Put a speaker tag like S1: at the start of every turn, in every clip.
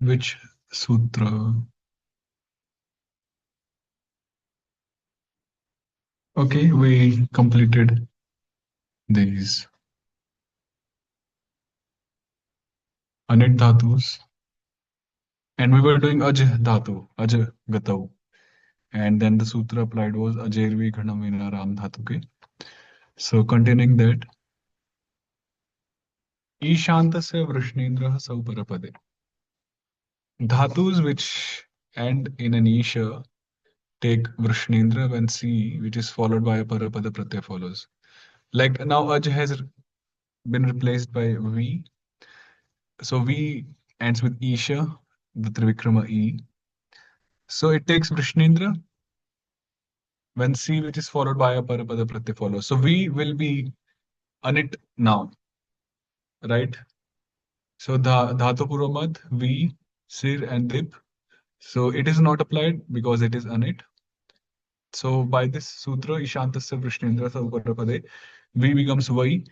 S1: Which sutra? Okay, we completed these anit dhatus, and we were doing aj dhatu, aj gatau, and then the sutra applied was ajervi ghanam vina ram dhatu. Okay, so continuing that, ishantasya vrishnendra sau parapade. Dhatus which end in an isha take vrishnendra when C, which is followed by a parapada pratyaya follows. Like now, aj has been replaced by V. So V ends with Isha, the Trivikrama E. So it takes Vrishnendra when C, which is followed by a Parapada Pratyaya follows. So V will be Anit now, right? So the Dhatu Puramad, V, Sir, and Dip. So it is not applied because it is Anit. So by this sutra, Ishantasya Vrishnendra Sauparapade, V becomes Vai.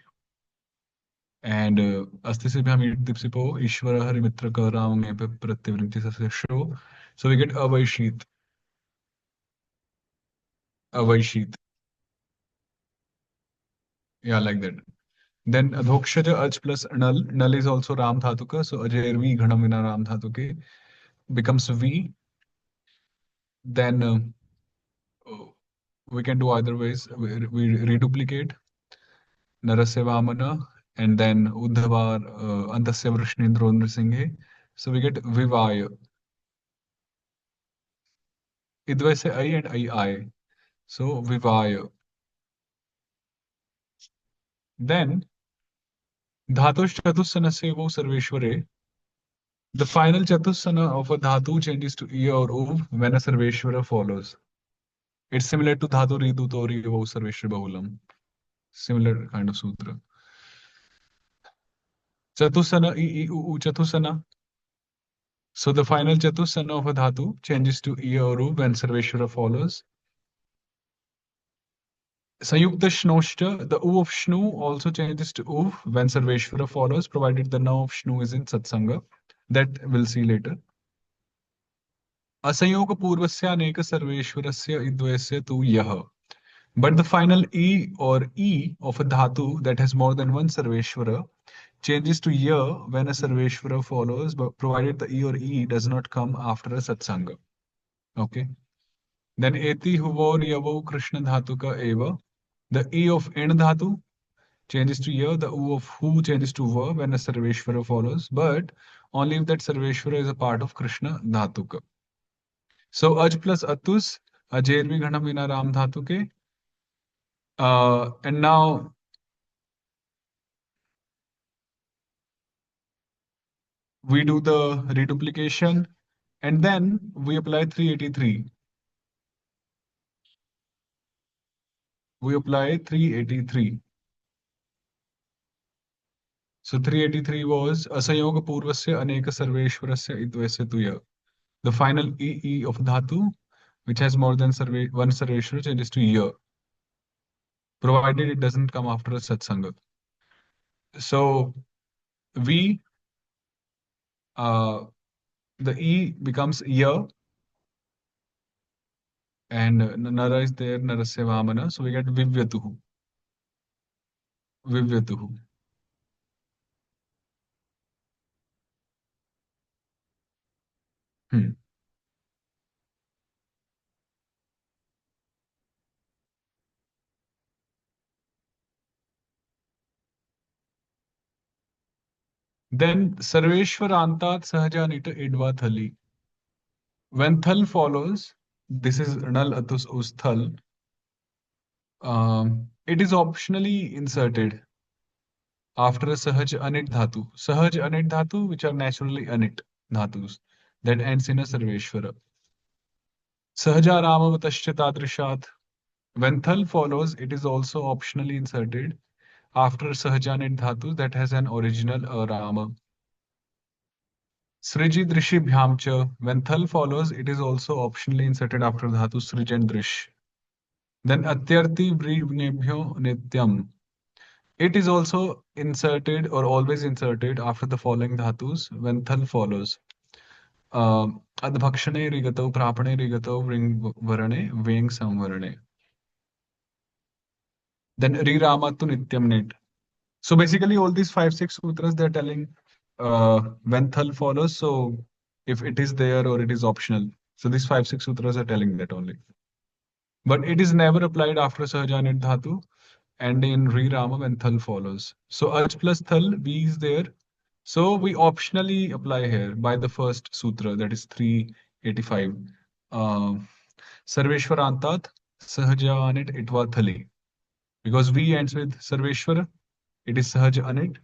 S1: And Asti se bhyam dipsipo Ishvara Harimitra ka Ram pratyavrinti sasya sho. So we get Avaishit. Avaishit. Yeah, like that. Then Adhokshaja Aj plus Nal. Nal is also Ram Dhatuka. So Ajair V Ghanamina Ram Dhatuke becomes V. Then we can do either ways. We reduplicate Narasya Vamana and then Uddhavar Antasya Vrishnendro Nrsimhe. So we get Vivaya. Idvai se I and I. So Vivaya. Then Dhatush Chatusana Sevo Sarveshware. The final Chatusana of a Dhatu changes to I or Uv when a Sarveshwara follows. It's similar to Dhatu Ridu Tori Vo Sarveshwara Bahulam. Similar kind of sutra. Chatusana I U Chatusana. So the final Chatusana of a Dhatu changes to I or Uv when Sarveshwara follows. Sayukta Shnoshta, the U of Shnu also changes to Uv when Sarveshwara follows, provided the Na of Shnu is in Satsanga. That we'll see later. Asayog Purvasya Sarveshwarasya Idvasya tu Yah. But the final E or E of a dhatu that has more than one Sarveshwara changes to Ya when a Sarveshwara follows, but provided the E or E does not come after a Satsanga. Okay. Then Eti Huvor Yavo Krishna Dhatuka Eva. The E of En Dhatu changes to Ya, the U of Hu changes to Va when a Sarveshwara follows, but only if that Sarveshwara is a part of Krishna Dhatuka. So Aj plus Atus, Ajervi Ghanamina Ram Dhatuke. And now we do the reduplication and then we apply 383. We apply 383. So 383 was Asayoga Purvasya Aneka Sarveshwarasya Idvasya Tuya. The final EE of Dhatu, which has more than one Sarveshwara, changes to Ya, provided it doesn't come after a Satsanga. So we, uh, the E becomes Ya, and Nara is there, Narasya Vamana. So we get Vivyatuhu. Vivyatuhu. Hmm. Then Sarveshwarantat Sahajanita Idva Thali. When Thal follows, this is Nal Atus Us Thal. It is optionally inserted after a Sahaj Anit Dhatu. Sahaj Anit Dhatu, which are naturally Anit Dhatus, that ends in a Sarveshwara. Sahaja Ramavatasya Tadrishat. When Thal follows, it is also optionally inserted after Sahajanit Dhatu that has an original Rama. Sriji Drishi Bhyamcha. When Thal follows, it is also optionally inserted after Dhatu Srij and Drish. Then Atyarthi Vrivnebhyo Nityam. It is also inserted or always inserted after the following Dhatus when Thal follows. अधभक्षणे रिगतौ प्रापणे रिगतौ वृंग वरणे वेंग संवरणे. Then Riramatu Nityam Nit. So basically, all these five, six sutras they're telling when thal follows. So if it is there or it is optional. So these five, six sutras are telling that only. But it is never applied after Sahajanit Dhatu and in Rirama when thal follows. So Aj plus thal, V is there. So we optionally apply here by the first sutra, that is 385. Uh, Sarveshwarantat Sahajanit Itva Thali. Because V ends with Sarveshwara, it is Sahaj Anit.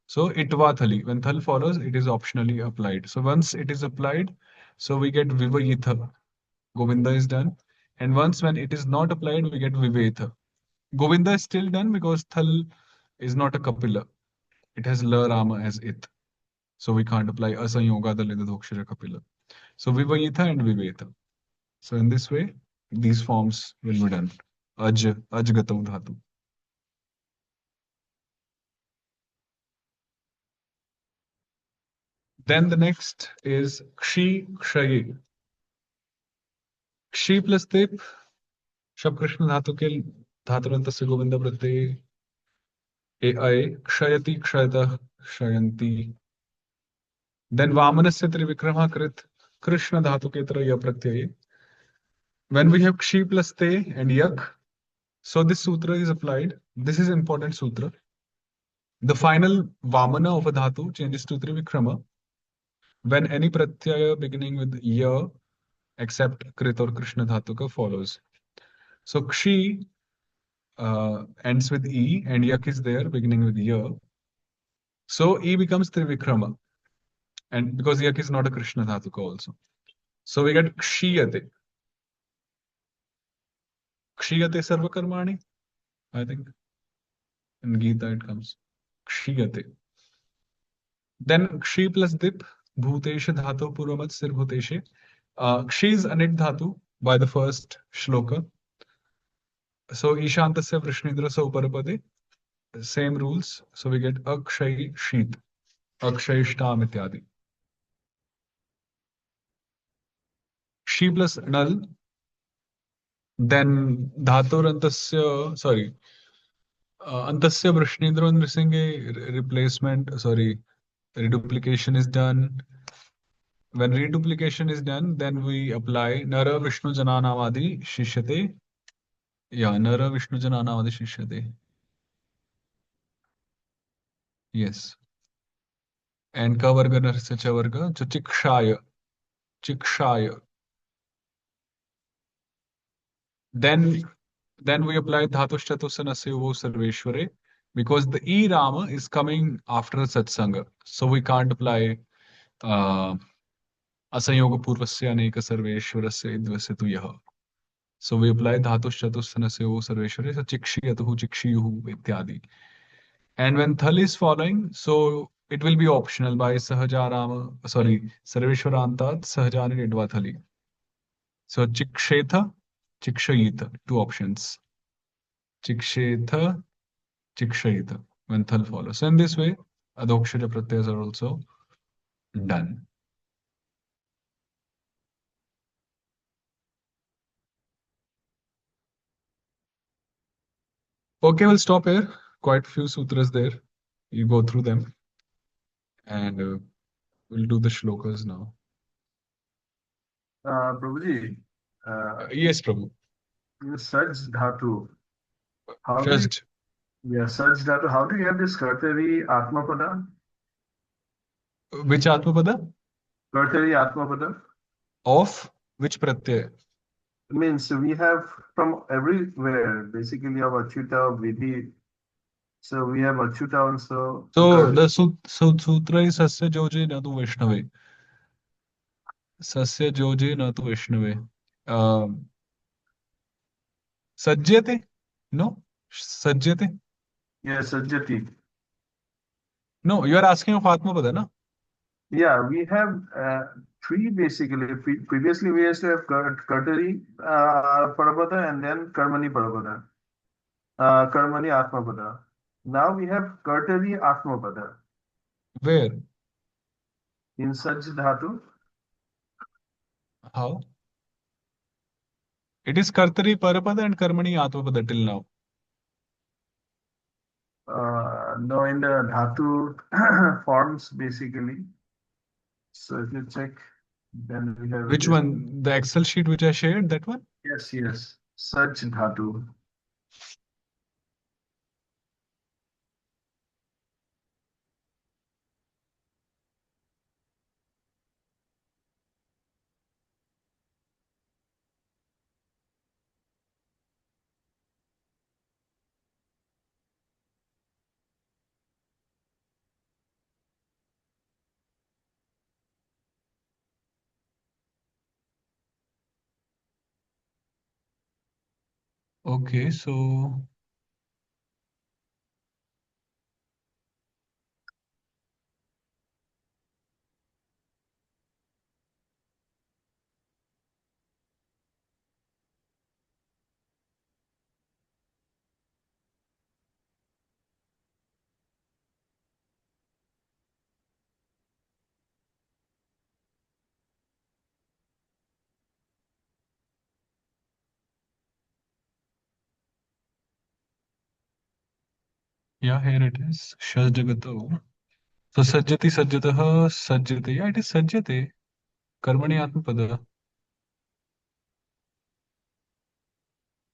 S1: So Itva Thali. When Thal follows, it is optionally applied. So once it is applied, so we get Vivayitha. Govinda is done. And once when it is not applied, we get Vivetha. Govinda is still done because Thal is not a Kapila. It has La Rama as It. So we can't apply Asanyoga Dalida Dhokshira Kapila. So Vivayitha and Vivetha. So in this way, these forms will be done. Ajgatam Dhatu. Then the next is Kshi Kshayi. Kshi plus Tip, Shab Krishna Dhatu के धातुरंत से गोविंद प्रत्यय ए आए क्षयति क्षयतः क्षयन्ति. Then Vamanasya Trivikrama Krit Krishna Dhatu के तरह यह प्रत्यय. When we have Kshi plus Te and Yak, so this sutra is applied. This is important sutra. The final Vamana of a Dhatu changes to Trivikrama when any pratyaya beginning with Ya except Krit or Krishna Dhatu follows. So Kshi ends with E and Yak is there beginning with Ya. So E becomes Trivikrama. And because Yak is not a Krishna Dhatuka also. So we get Kshiyate. Kshiyate Sarvakarmani, I think. In Gita it comes. Kshiyate. Then Kshi plus Dip, Bhutesha Dhatu Puramat Sir Bhuteshe. Kshi is Anit Dhatu by the first shloka. So Ishantasya Vrishnidra Sauparapade. Same rules. So we get Akshay Sheet. Akshay Shtam Ityadi. She plus null, then Dhatur Antasya, sorry, Antasya Vrashnendra Nrisinge replacement, sorry, reduplication is done. When reduplication is done, then we apply Nara Vishnu Jananavadi Shishyate. Yeah, Nara Vishnu Jananavadi Shishyate. Yes. And Kavarga Narsya Chavarga, so Chikshaya. Chikshaya. Then we apply Dhatus Chatusana Vo Sarveshware because the E Rama is coming after Satsanga. So we can't apply uh, Asanyoga Purvasya Aneka Sarveshwarasya Idvasya Tu Yaha. So we apply Dhatus Chatusana Vo Sarveshware, so Chikshiyatuhu Chikshiyuhu Ityadi. And when Thal is following, so it will be optional by Sahajarama, sorry, Sarveshwarantat Sahajani Idvathali. So Chikshetha, Chikshayita, two options. Chikshetha, Chikshayita, when Thal follows. So in this way, Adhokshara Pratyas are also done. Okay, we'll stop here. Quite a few sutras there. You go through them and we'll do the shlokas now.
S2: Prabhuji,
S1: Yes, Prabhu.
S2: Saj Dhatu. How do you,
S1: First,
S2: Saj Dhatu, how do you have this Kartari Atmapada?
S1: which Atmapada?
S2: Kartari Atmapada?
S1: Of which Pratyaya?
S2: Means we have from everywhere, basically of Achyuta, Vidhi. So we have Achyuta also.
S1: So the sutra is Sasya Joje Natu Vaishnave. Sasya Joje Natu Vaishnave. Sajjate? No? Sajjate?
S2: Yes, Sajjati.
S1: No, you are asking of Atmapada, no?
S2: Yeah, we have three basically. Previously, we used to have Kartari Parapada and then Karmani Parapada. Karmani Atmapada. Now we have Kartari Atmapada
S1: Where?
S2: in Saj Dhatu.
S1: How? It is Kartari Parapada and Karmani Atmapada till now.
S2: No, in the dhatu forms basically. So if you check, then we have
S1: Which
S2: this.
S1: one? The Excel sheet which I shared, that one?
S2: Yes, yes. Such dhatu.
S1: Okay, so yeah, here it is. Shasjagato. So Sajjati Sajjatah Sajjate. Yeah, it is Sajjate. Karmani Atmapada.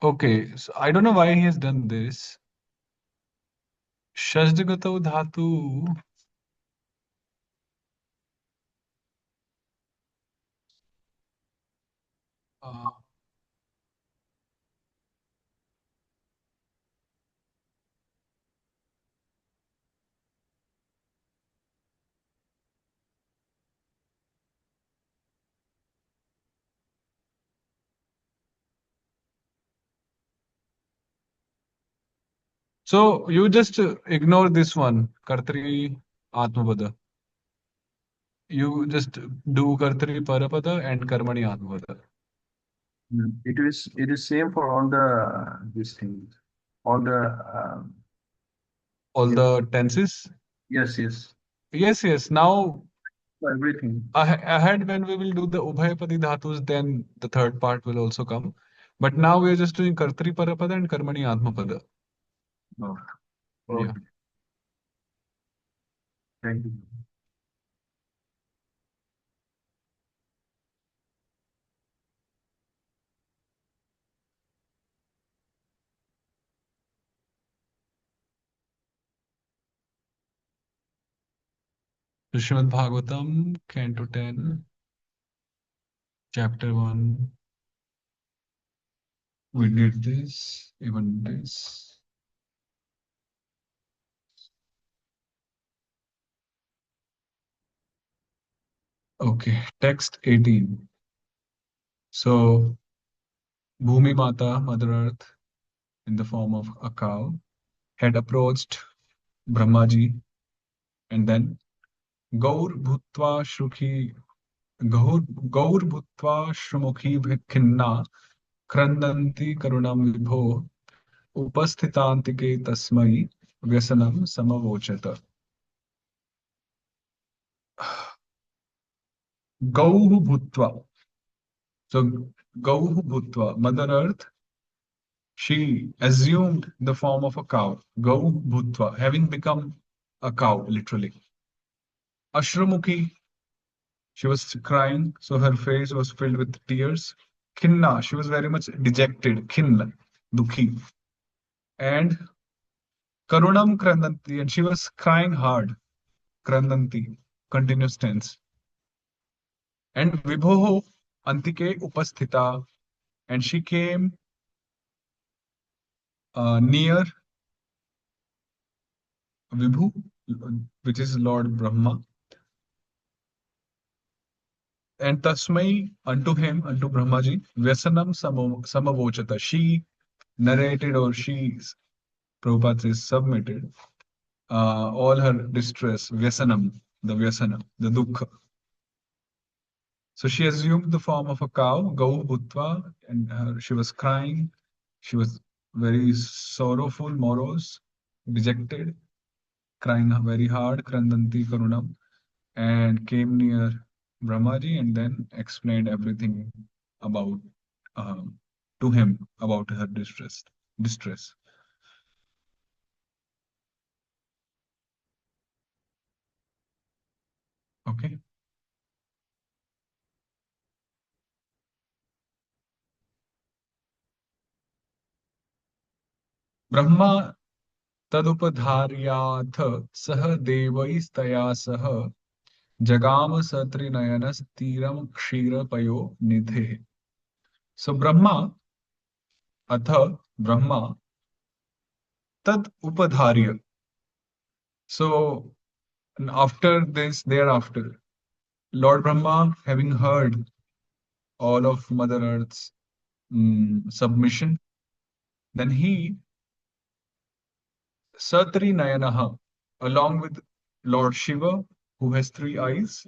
S1: Okay, so I don't know why he has done this. Shasjagato Dhatu. Uh, so you just ignore this one, Kartri Atmapada. You just do Kartri Parapada and Karmani Atmapada.
S2: It is same for all the these things. All the
S1: All
S2: yeah,
S1: the tenses.
S2: yes, yes.
S1: Yes, yes. Now
S2: For everything.
S1: ahead when we will do the Ubhayapadi Dhatus, then the third part will also come. But now we are just doing Kartri Parapada and Karmani Atmapada.
S2: Oh,
S1: Yeah.
S2: okay. Thank you.
S1: Srimad Bhagavatam, Canto 10, Chapter 1. We did this, even this. Okay, text 18. So, Bhumi Mata, Mother Earth, in the form of a cow, had approached Brahmaji, and then Gaur Bhutva Shruki Gaur Bhutva Shrumukhi Bhikhinna Krandanti Karunam Vibho Upasthitantike Tasmai Vyasanam Samavochata. Gauh Bhutva. So Gauh Bhutva, Mother Earth, she assumed the form of a cow. Gauh Bhutva, having become a cow, literally. Ashramukhi, she was crying, so her face was filled with tears. Khinna, she was very much dejected. Khinna, Dukhi. And Karunam Krandanti, and she was crying hard. Krandanti, continuous tense. And Vibhoho Antike Upasthita, and she came near Vibhu, which is Lord Brahma, and Tasmai unto him, unto Brahmaji, Vyasanam Samavochata. She narrated or she, Prabhupada says, submitted all her distress, Vyasanam, the Vyasana, the Dukkha. So she assumed the form of a cow, Gau Bhutva, and she was crying. She was very sorrowful, morose, dejected, crying very hard, Krandanti Karunam, and came near. Brahmaji and then explained everything about um, to him about her distress. Distress. Okay. Brahma तदुपधार्याथ सह देवैस्तया सह जगाम सत्रिनयनस्तीरम क्षीरपयो निधे. So Brahma, Atha, Brahma, Tad Upadharya. So after this, thereafter, Lord Brahma, having heard all of Mother Earth's submission, then he, Satri Nayanaha, along with Lord Shiva, who has three eyes,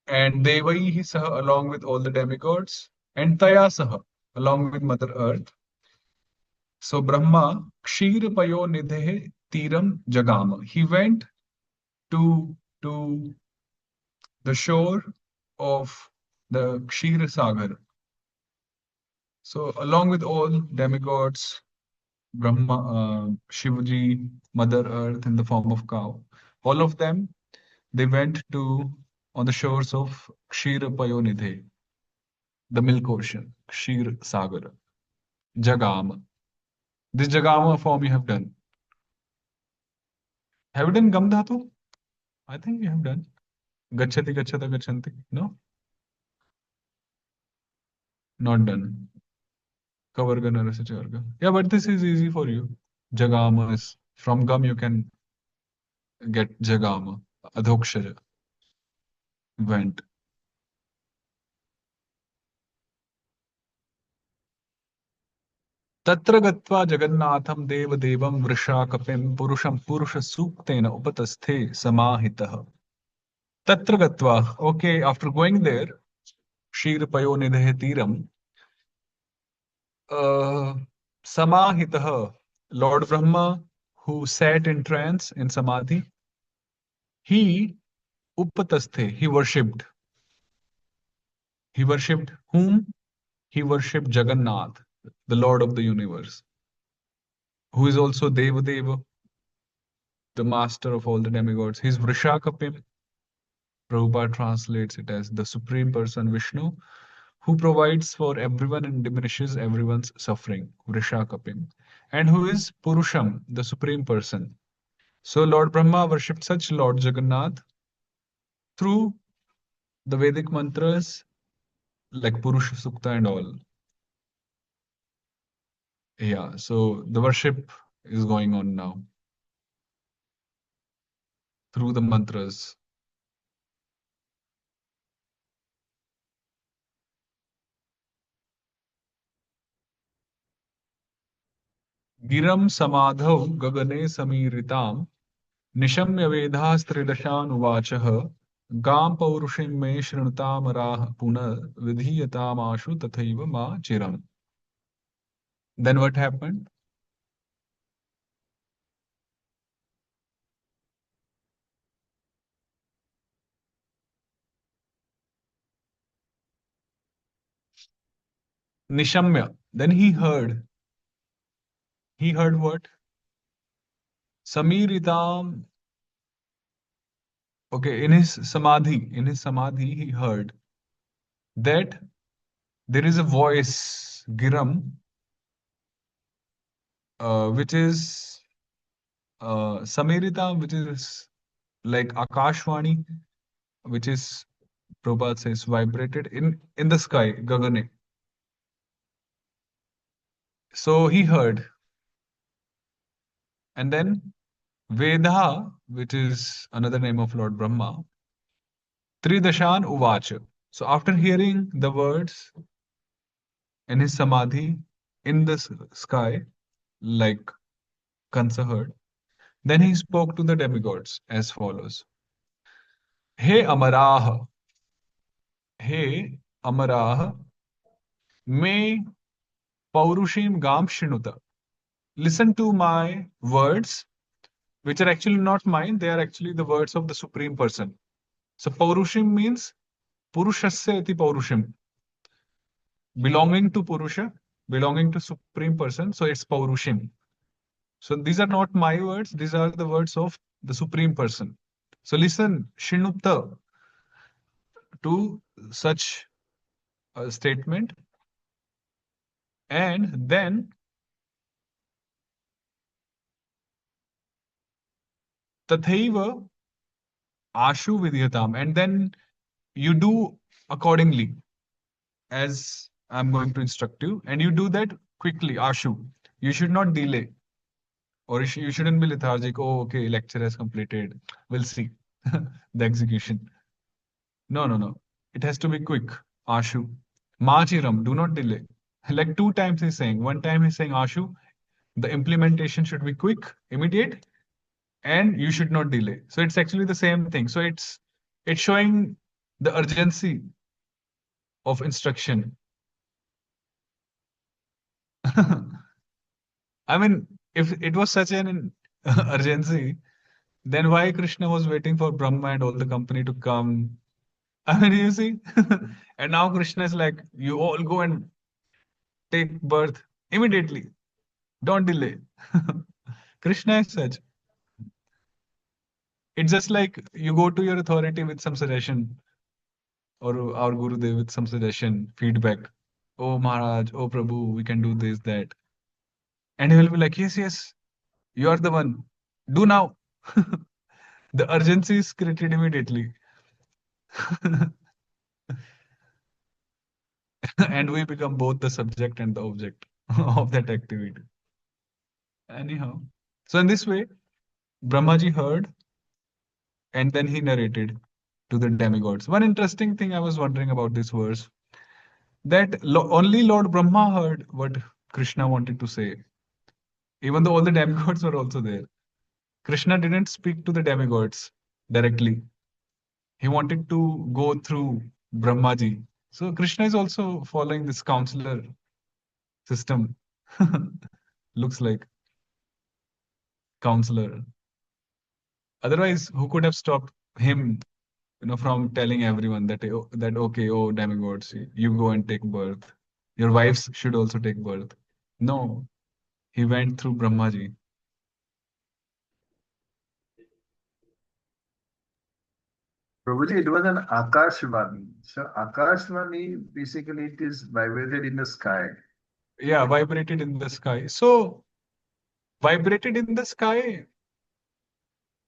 S1: and Devaihi Saha, along with all the demigods, and Taya Saha, along with Mother Earth. So Brahma, Kshirpayo Nidhe Tiram Jagama. He went to the shore of the Kshir Sagar. So along with all demigods, Brahma, Shivaji, Mother Earth in the form of cow, all of them, they went to on the shores of Kshirpayo Nidhe, the milk ocean, Kshir Sagar, Jagama. This Jagama form you have done. Have you done Gam Dhatu? I think you have done. Gachati, Gachata, Gachanti. No? Not done. Kavarga, Narasacharga. Yeah, but this is easy for you. Jagama is from Gam you can get Jagama. Adhokshara went. तत्र गत्वा जगन्नाथं देवदेवं वृषाकपिं पुरुषं पुरुषसूक्तेन उपतस्थे समाहितः. तत्र गत्वा, okay, after going there, क्षीरपयोनिधेः तीरं, samahitah, Lord Brahma, who sat in trance in samadhi, he upatasthe, he worshipped. He worshipped whom? He worshipped Jagannath, the Lord of the universe, who is also Devadeva, the master of all the demigods. He's Vrishakapim. Prabhupada translates it as the Supreme Person Vishnu, who provides for everyone and diminishes everyone's suffering, Vrishakapim, and who is Purusham, the Supreme Person. So Lord Brahma worshipped such Lord Jagannath through the Vedic mantras like Purusha Sukta and all. Yeah, so the worship is going on now through the mantras. गिरं समाधौ गगने समीरितां निशम्य वेदास्त्रिदशानुवाचः गां पौरुषीं मे शृणुतामराः पुनर्विधीयतामाशु तथैव मा चिरम्. Then what happened? Nishamya. Then he heard. He heard what? Samiritam. Okay, in his samadhi, he heard that there is a voice, Giram, which is Samiritam, which is like Akashvani, which is Prabhupada says vibrated in the sky, Gagane. So he heard, and then Veda, which is another name of Lord Brahma, Tridashan Uvacha. So after hearing the words in his samadhi in the sky, like Kansa heard, then he spoke to the demigods as follows: He Amaraha, He Amaraha, me Paurushim Gam Shinuta. Listen to my words, which are actually not mine, they are actually the words of the Supreme Person. So Paurushim means Purushasya iti Paurushim, belonging to Purusha, belonging to Supreme Person. So it's Paurushim. So these are not my words, these are the words of the Supreme Person. So listen, Shinupta, to such a statement, and then Tathaiva Ashu Vidyatam, and then you do accordingly as I'm going to instruct you, and you do that quickly, Ashu. You should not delay, or you shouldn't be lethargic. Oh, okay, lecture has completed. We'll see the execution. No, no, no. It has to be quick. Ashu. Machiram, do not delay. Like two times he's saying. One time he's saying Ashu, the implementation should be quick, immediate, and you should not delay. So it's actually the same thing. So it's showing the urgency of instruction. I mean, if it was such an urgency, then why Krishna was waiting for Brahma and all the company to come? I mean, you see, and now Krishna is like, you all go and take birth immediately. Don't delay. Krishna is such. It's just like you go to your authority with some suggestion, or our Gurudev with some suggestion, feedback. Oh Maharaj, oh Prabhu, we can do this, that. And he will be like, yes, yes, you are the one. Do now. The urgency is created immediately. And we become both the subject and the object of that activity. Anyhow. So in this way, Brahmaji heard and then he narrated to the demigods. One interesting thing I was wondering about this verse, that only Lord Brahma heard what Krishna wanted to say, even though all the demigods were also there. Krishna didn't speak to the demigods directly. He wanted to go through Brahmaji. So Krishna is also following this counselor system. Looks like counselor. Otherwise, who could have stopped him, from telling everyone that that okay, oh demigods, you go and take birth. Your wives should also take birth. No, he went through Brahmaji.
S2: Prabhuji, it was an Akashvani. So Akashvani, basically it is vibrated in the sky.
S1: Yeah, vibrated in the sky. So vibrated in the sky,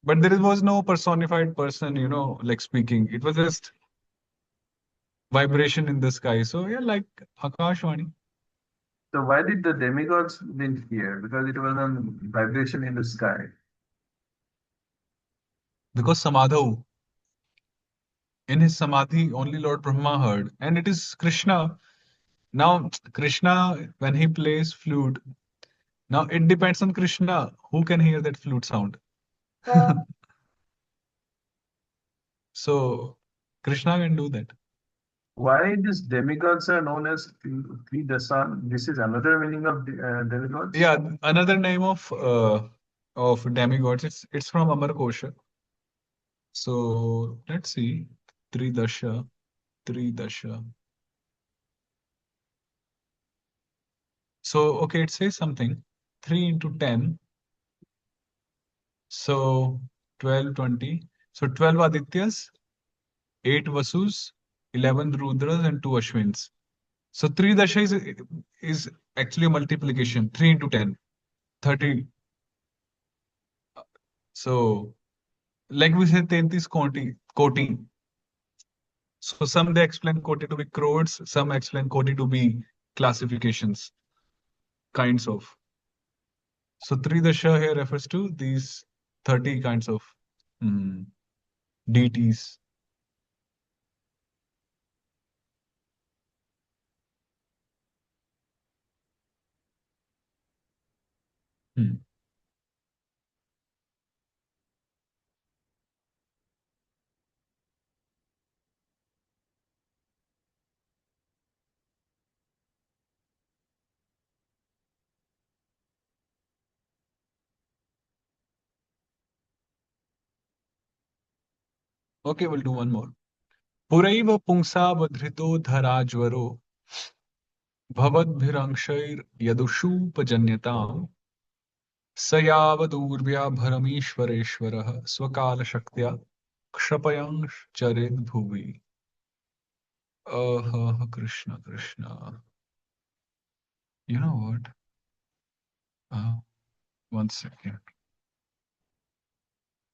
S1: but there was no personified person, like speaking. It was just vibration in the sky. So yeah, like Akashvani.
S2: So why did the demigods didn't hear? Because it was a vibration in the sky.
S1: Because Samadhu, in his Samadhi, only Lord Brahma heard. And it is Krishna. Now, Krishna, when he plays flute, now it depends on Krishna who can hear that flute sound. So Krishna can do that.
S2: Why these demigods are known as three dasan? This is another meaning of demigods.
S1: Yeah, another name of demigods. It's from Amar Kosha. So let's see. Tridasha, Tridasha. So okay, it says something. 3 into 10. So 12, 20. So 12 Adityas, 8 Vasus, 11 Rudras, and 2 Ashwins. So 3 Dasha is actually a multiplication. 3 into 10. 30. So like we said, 33 Koti. So some they explain Koti to be crores, some explain Koti to be classifications, kinds of. So Tridasha here refers to these 30 kinds of mm, deities. Hmm. Okay, we'll do one more. Puraiva pungsabadhrito dharajvaro भवद्भिरंशैर् यदुषूपजन्यताम् स यावदूर्व्याभरमीश्वरेश्वरः स्वकालशक्त्या क्षपयंश्चरेद्भुवि. Krishna, Krishna. You know what? Uh, One second.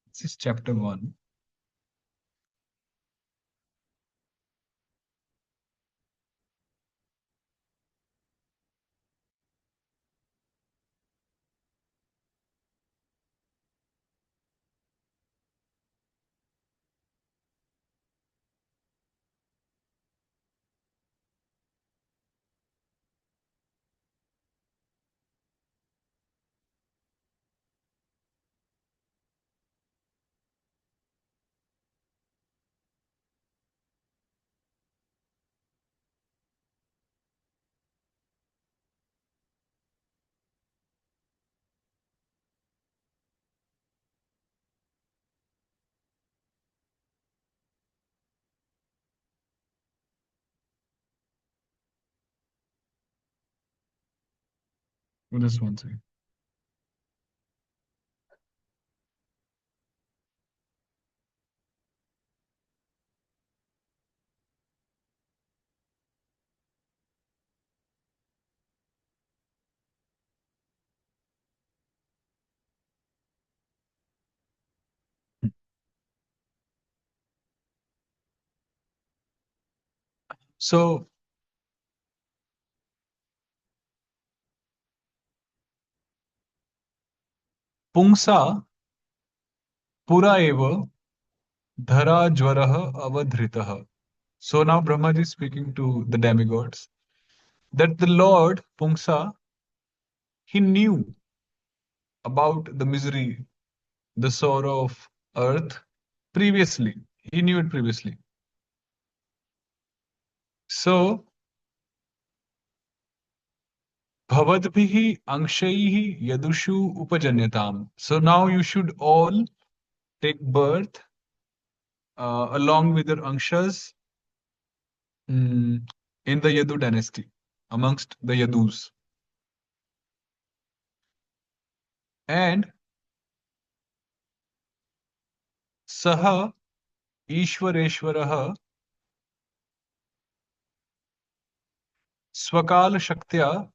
S1: This is chapter 1. Just one second. So, Pungsa Pura eva Dhara Jwaraha Avadhritaha. So now Brahmaji is speaking to the demigods that the Lord Pungsa, he knew about the misery, the sorrow of earth previously. He knew it previously. So Bhavadbhihi Angshaihi Yadushu Upajanyatam. So now you should all take birth along with your Angshas in the Yadu dynasty, amongst the Yadus. And Saha Ishwareshwaraha Swakal Shaktya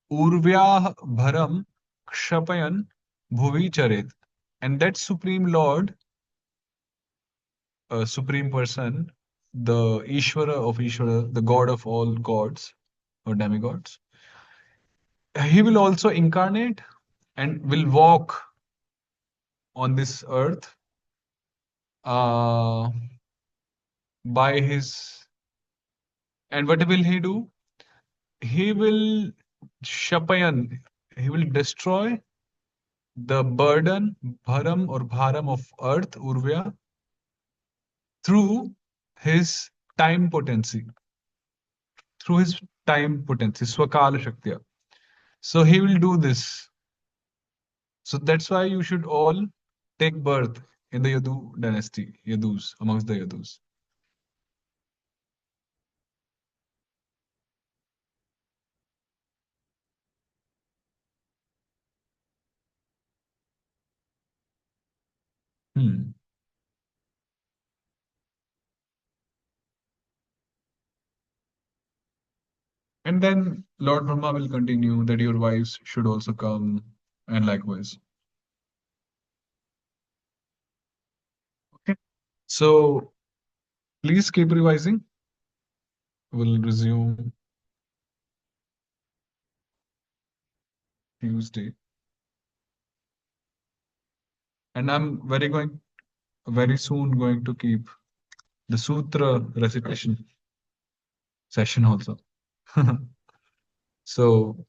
S1: Urvyah Bharam Kshapayan Bhuvi Charet. And that Supreme Lord, Supreme Person, the Ishvara of Ishvara, the God of all gods or demigods, he will also incarnate and will walk on this earth uh, by his. And what will he do? He will Shapayan, he will destroy the burden, bharam or bharam of earth, Urvya, through his time potency, through his time potency, Swakala Shaktya. So he will do this. So that's why you should all take birth in the Yadu dynasty, Yadus, amongst the Yadus. Hmm. And then Lord Brahma will continue that your wives should also come, and likewise. Okay. So please keep revising. We'll resume Tuesday. And I'm very soon going to keep the Sutra recitation session also. So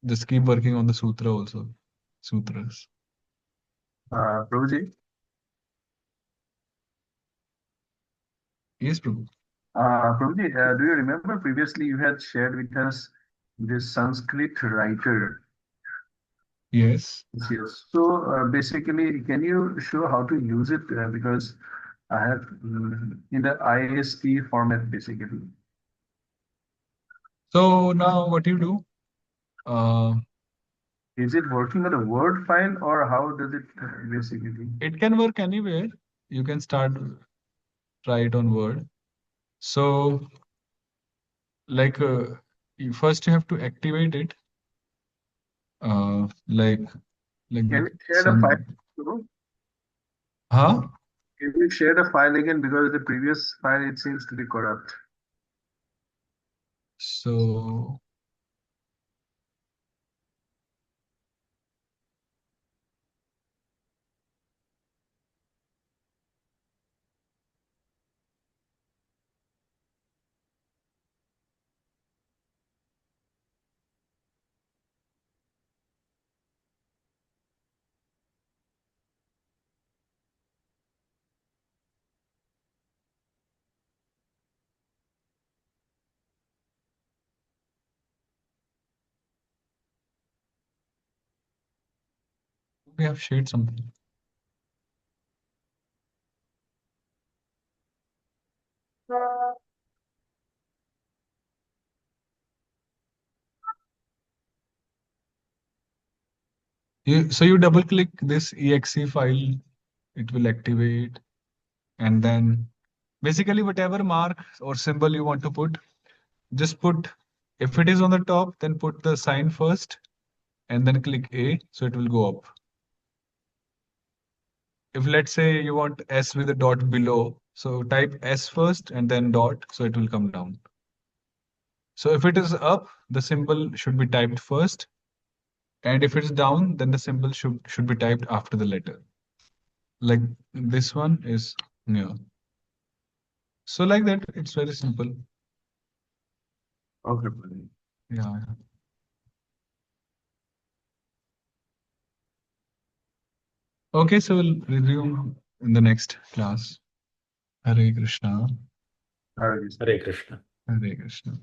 S1: just keep working on the Sutra also. Sutras.
S2: Prabhuji,
S1: Yes, Prabhu.
S2: Prabhuji, do you remember previously you had shared with us this Sanskrit writer?
S1: Yes.
S2: Yes. So basically, can you show how to use it? Because I have in the IST format basically.
S1: So now what you do? Uh,
S2: Is it working on a Word file or how does it basically?
S1: it can work anywhere. You can start try it on Word. So like first you have to activate it. Like
S2: Can
S1: like
S2: you share the file?
S1: some huh?
S2: Can you share the file again because the previous file it seems to be corrupt.
S1: So we have shared something. So you double click this exe file, it will activate, and then basically whatever mark or symbol you want to put, just put, if it is on the top, then put the sign first and then click A, so it will go up. If let's say you want S with a dot below, so type S first and then dot, so it will come down. So if it is up, the symbol should be typed first, and if it's down, then the symbol should be typed after the letter. Like this one is near. So like that, it's very simple.
S2: Okay, buddy.
S1: Yeah. Yeah. Okay, so we'll resume in the next class. Hare Krishna.
S2: Hare Krishna.
S3: Hare Krishna.
S1: Hare Krishna.